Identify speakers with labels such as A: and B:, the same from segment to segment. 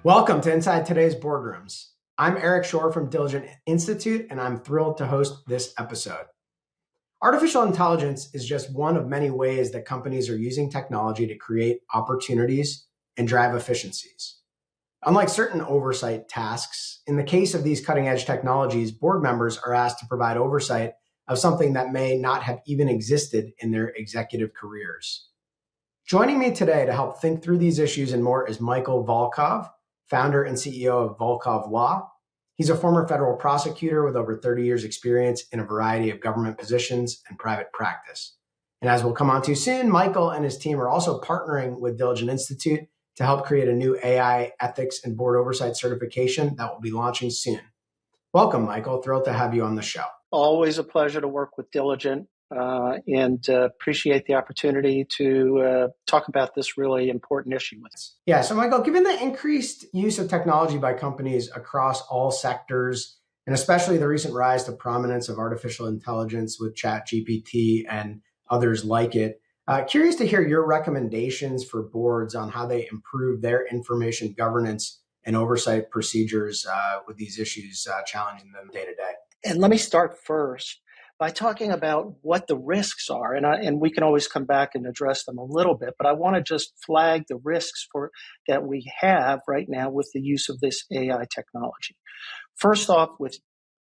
A: Welcome to Inside Today's Boardrooms. I'm Eric Shore from Diligent Institute, and I'm thrilled to host this episode. Artificial intelligence is just one of many ways that companies are using technology to create opportunities and drive efficiencies. Unlike certain oversight tasks, in the case of these cutting-edge technologies, board members are asked to provide oversight of something that may not have even existed in their executive careers. Joining me today to help think through these issues and more is Michael Volkov, founder and CEO of Volkov Law. He's a former federal prosecutor with over 30 years experience in a variety of government positions and private practice. And as we'll come on to soon, Michael and his team are also partnering with Diligent Institute to help create a new AI ethics and board oversight certification that will be launching soon. Welcome, Michael. Thrilled to have you on the show.
B: Always a pleasure to work with Diligent and appreciate the opportunity to talk about this really important issue with us.
A: Yeah, so Michael, given the increased use of technology by companies across all sectors, and especially the recent rise to prominence of artificial intelligence with ChatGPT and others like it, curious to hear your recommendations for boards on how they improve their information governance and oversight procedures with these issues challenging them day to day.
B: And let me start first by talking about what the risks are, and we can always come back and address them a little bit, but I want to just flag the risks that we have right now with the use of this AI technology. First off,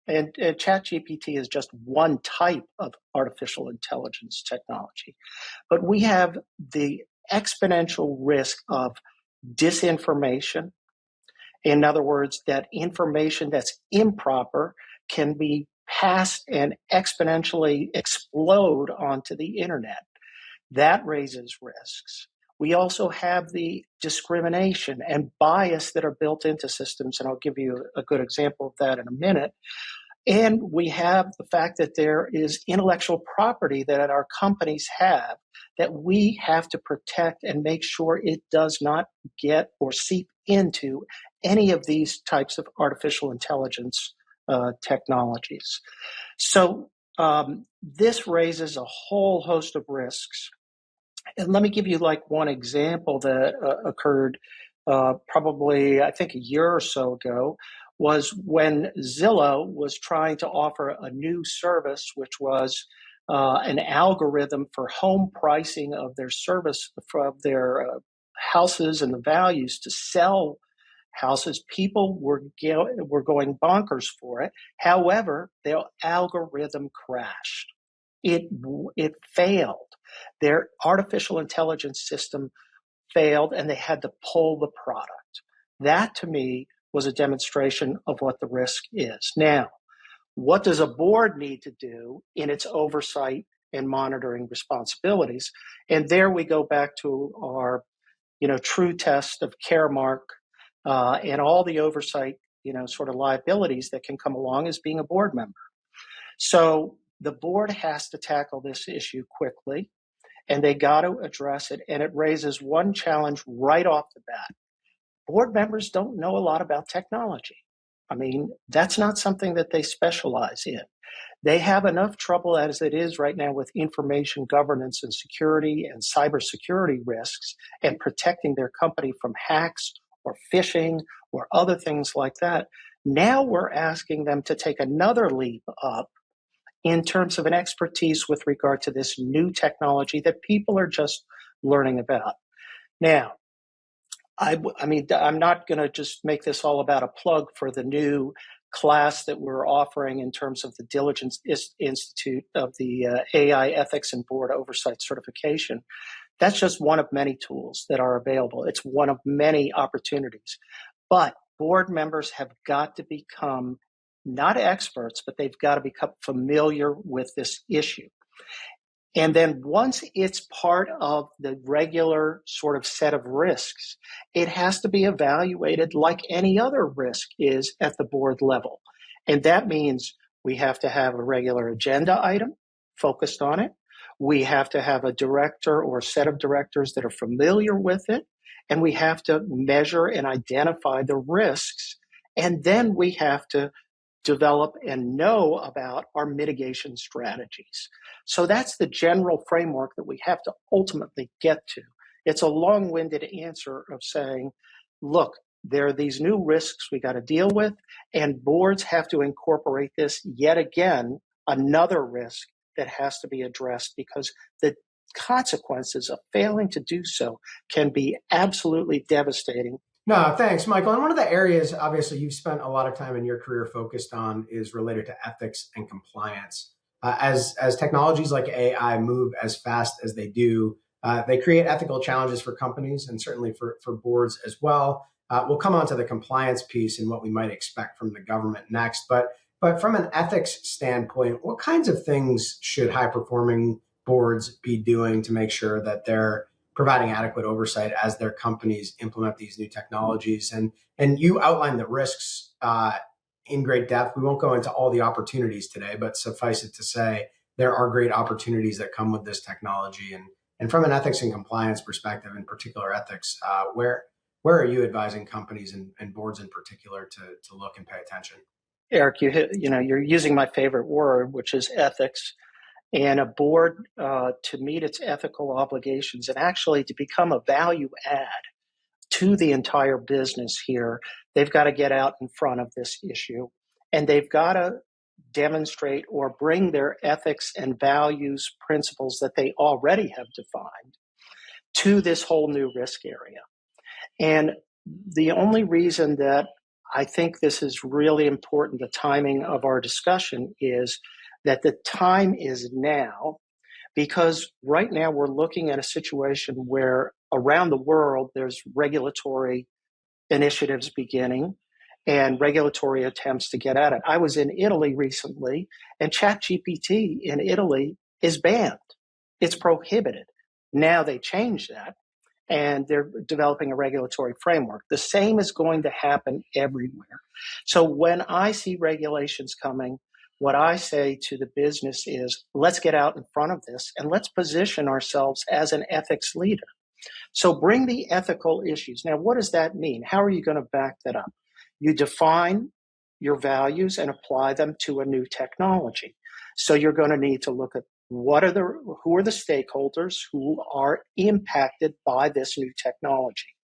B: and ChatGPT is just one type of artificial intelligence technology, but we have the exponential risk of disinformation. In other words, that information that's improper can be passed and exponentially explode onto the internet. That raises risks. We also have the discrimination and bias that are built into systems, and I'll give you a good example of that in a minute. And we have the fact that there is intellectual property that our companies have that we have to protect and make sure it does not get or seep into any of these types of artificial intelligence technologies. So this raises a whole host of risks. And let me give you like one example that occurred probably, I think, a year or so ago, was when Zillow was trying to offer a new service, which was an algorithm for home pricing of their service, of their houses and the values to sell houses. People were going bonkers for it. However, their algorithm crashed. It failed. Their artificial intelligence system failed, and they had to pull the product. That, to me, was a demonstration of what the risk is. Now, what does a board need to do in its oversight and monitoring responsibilities? And there we go back to our, true test of Caremark and all the oversight, sort of liabilities that can come along as being a board member. So the board has to tackle this issue quickly, and they got to address it. And it raises one challenge right off the bat. Board members don't know a lot about technology. I mean, that's not something that they specialize in. They have enough trouble as it is right now with information governance and security and cybersecurity risks and protecting their company from hacks or phishing or other things like that. Now we're asking them to take another leap up in terms of an expertise with regard to this new technology that people are just learning about. Now, I mean, I'm not going to just make this all about a plug for the new class that we're offering in terms of the Diligence Institute of the AI Ethics and Board Oversight Certification. That's just one of many tools that are available. It's one of many opportunities. But board members have got to become not experts, but they've got to become familiar with this issue. And then once it's part of the regular sort of set of risks, it has to be evaluated like any other risk is at the board level. And that means we have to have a regular agenda item focused on it. We have to have a director or a set of directors that are familiar with it. And we have to measure and identify the risks. And then we have to develop and know about our mitigation strategies. So that's the general framework that we have to ultimately get to. It's a long-winded answer of saying, look, there are these new risks we got to deal with, and boards have to incorporate this yet again, another risk that has to be addressed, because the consequences of failing to do so can be absolutely devastating.
A: No, thanks, Michael. And one of the areas, obviously, you've spent a lot of time in your career focused on is related to ethics and compliance. As technologies like AI move as fast as they do, they create ethical challenges for companies and certainly for boards as well. We'll come on to the compliance piece and what we might expect from the government next. But from an ethics standpoint, what kinds of things should high performing boards be doing to make sure that they're providing adequate oversight as their companies implement these new technologies? And you outlined the risks in great depth. We won't go into all the opportunities today, but suffice it to say, there are great opportunities that come with this technology. And from an ethics and compliance perspective, in particular ethics, where are you advising companies and boards in particular to look and pay attention?
B: Eric, you're using my favorite word, which is ethics. And a board, to meet its ethical obligations and actually to become a value add to the entire business here, they've got to get out in front of this issue, and they've got to demonstrate or bring their ethics and values principles that they already have defined to this whole new risk area. And the only reason that I think this is really important, the timing of our discussion, is that the time is now, because right now we're looking at a situation where around the world there's regulatory initiatives beginning and regulatory attempts to get at it. I was in Italy recently, and ChatGPT in Italy is banned. It's prohibited. Now they changed that, and they're developing a regulatory framework. The same is going to happen everywhere. So when I see regulations coming, what I say to the business is, let's get out in front of this and let's position ourselves as an ethics leader. So bring the ethical issues. Now, what does that mean? How are you going to back that up? You define your values and apply them to a new technology. So you're going to need to look at who are the stakeholders who are impacted by this new technology.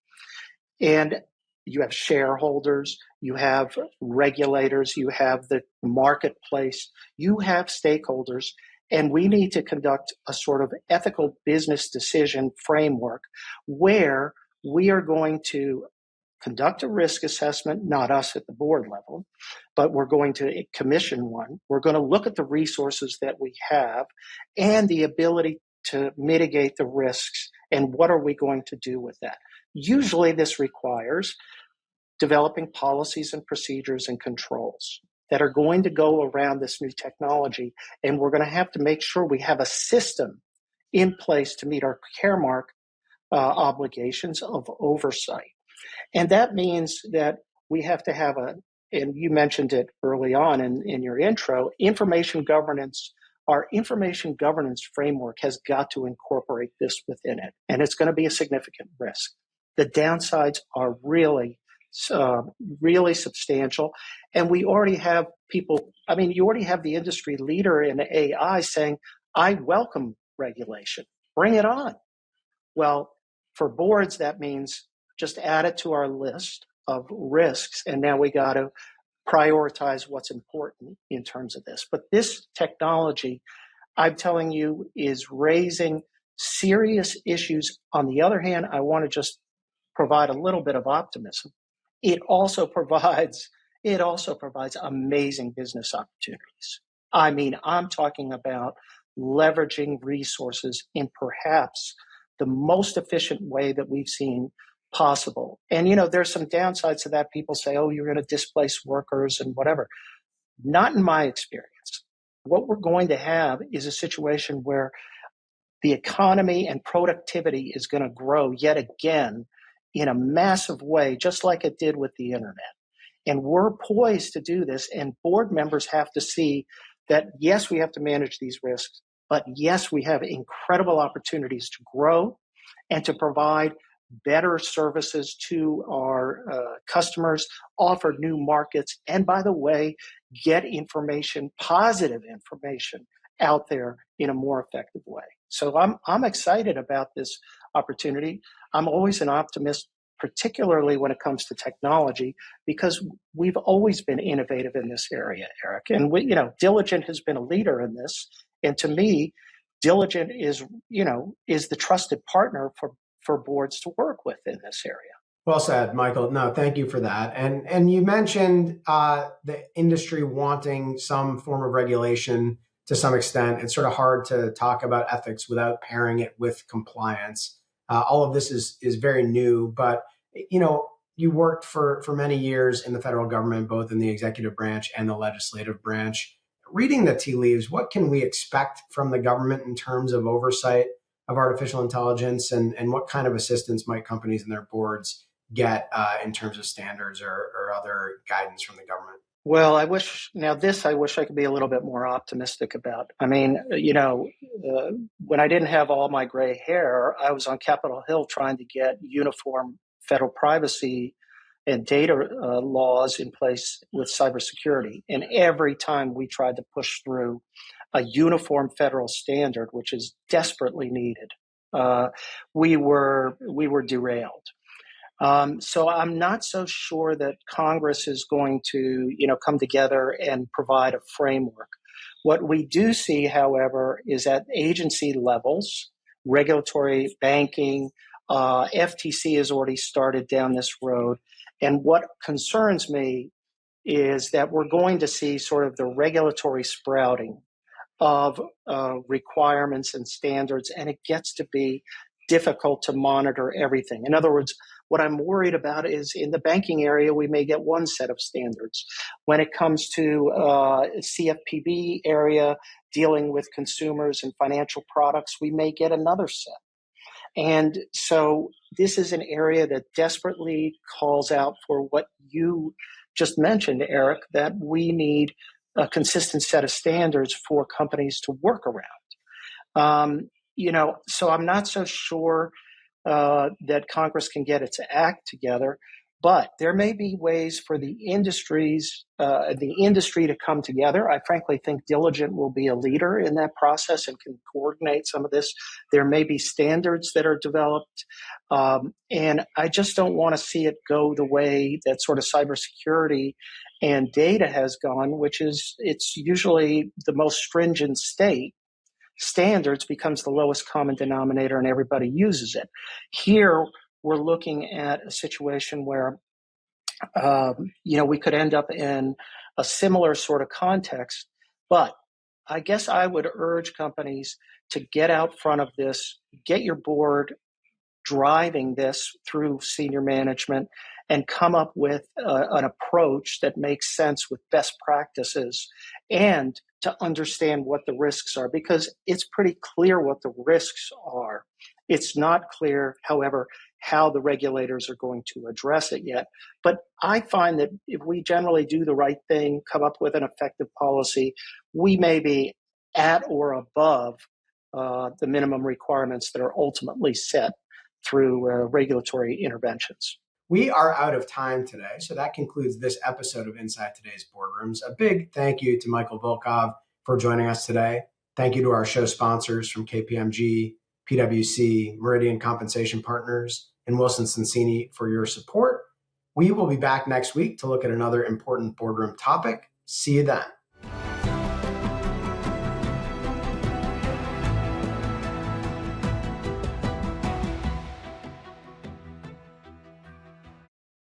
B: And you have shareholders, you have regulators, you have the marketplace, you have stakeholders, and we need to conduct a sort of ethical business decision framework where we are going to conduct a risk assessment, not us at the board level, but we're going to commission one. We're going to look at the resources that we have and the ability to mitigate the risks, and what are we going to do with that. Usually this requires developing policies and procedures and controls that are going to go around this new technology, and we're going to have to make sure we have a system in place to meet our Caremark obligations of oversight. And that means that we have to have and you mentioned it early on in your intro, information governance. Our information governance framework has got to incorporate this within it, and it's going to be a significant risk. The downsides are really substantial. And we already have you already have the industry leader in AI saying, I welcome regulation, bring it on. Well, for boards, that means just add it to our list of risks. And now we got to prioritize what's important in terms of this. But this technology, I'm telling you, is raising serious issues. On the other hand, I want to just provide a little bit of optimism. It also provides amazing business opportunities. I mean, I'm talking about leveraging resources in perhaps the most efficient way that we've seen possible. And, there's some downsides to that. People say, oh, you're going to displace workers and whatever. Not in my experience. What we're going to have is a situation where the economy and productivity is going to grow yet again in a massive way, just like it did with the internet. And we're poised to do this, and board members have to see that, yes, we have to manage these risks, but yes, we have incredible opportunities to grow and to provide better services to our customers, offer new markets, and by the way, get information, positive information out there in a more effective way. So I'm excited about this opportunity. I'm always an optimist particularly when it comes to technology, because we've always been innovative in this area, Eric. And Diligent has been a leader in this. And to me, Diligent is the trusted partner for boards to work with in this area.
A: Well said, Michael. No, thank you for that. And you mentioned the industry wanting some form of regulation to some extent. It's sort of hard to talk about ethics without pairing it with compliance. All of this is very new, but you worked for many years in the federal government, both in the executive branch and the legislative branch. Reading the tea leaves, what can we expect from the government in terms of oversight of artificial intelligence, and what kind of assistance might companies and their boards get in terms of standards or other guidance from the government?
B: Well, I wish I could be a little bit more optimistic about. I mean, when I didn't have all my gray hair, I was on Capitol Hill trying to get uniform federal privacy and data laws in place with cybersecurity. And every time we tried to push through a uniform federal standard, which is desperately needed, we were derailed. So I'm not so sure that Congress is going to, come together and provide a framework. What we do see, however, is at agency levels, regulatory, banking, FTC has already started down this road. And what concerns me is that we're going to see sort of the regulatory sprouting of requirements and standards, and it gets to be difficult to monitor everything. In other words, what I'm worried about is in the banking area, we may get one set of standards. When it comes to CFPB area, dealing with consumers and financial products, we may get another set. And so this is an area that desperately calls out for what you just mentioned, Eric, that we need a consistent set of standards for companies to work around. So I'm not so sure that Congress can get its act together, but there may be ways for the industry to come together. I frankly think Diligent will be a leader in that process and can coordinate some of this. There may be standards that are developed, and I just don't want to see it go the way that sort of cybersecurity and data has gone, which is it's usually the most stringent state. Standards becomes the lowest common denominator and everybody uses it. Here, we're looking at a situation where, we could end up in a similar sort of context, but I guess I would urge companies to get out front of this, get your board driving this through senior management and come up with an approach that makes sense with best practices and to understand what the risks are, because it's pretty clear what the risks are. It's not clear, however, how the regulators are going to address it yet. But I find that if we generally do the right thing, come up with an effective policy, we may be at or above the minimum requirements that are ultimately set through regulatory interventions.
A: We are out of time today, so that concludes this episode of Inside Today's Boardrooms. A big thank you to Michael Volkov for joining us today. Thank you to our show sponsors from KPMG, PwC, Meridian Compensation Partners, and Wilson Sonsini for your support. We will be back next week to look at another important boardroom topic. See you then.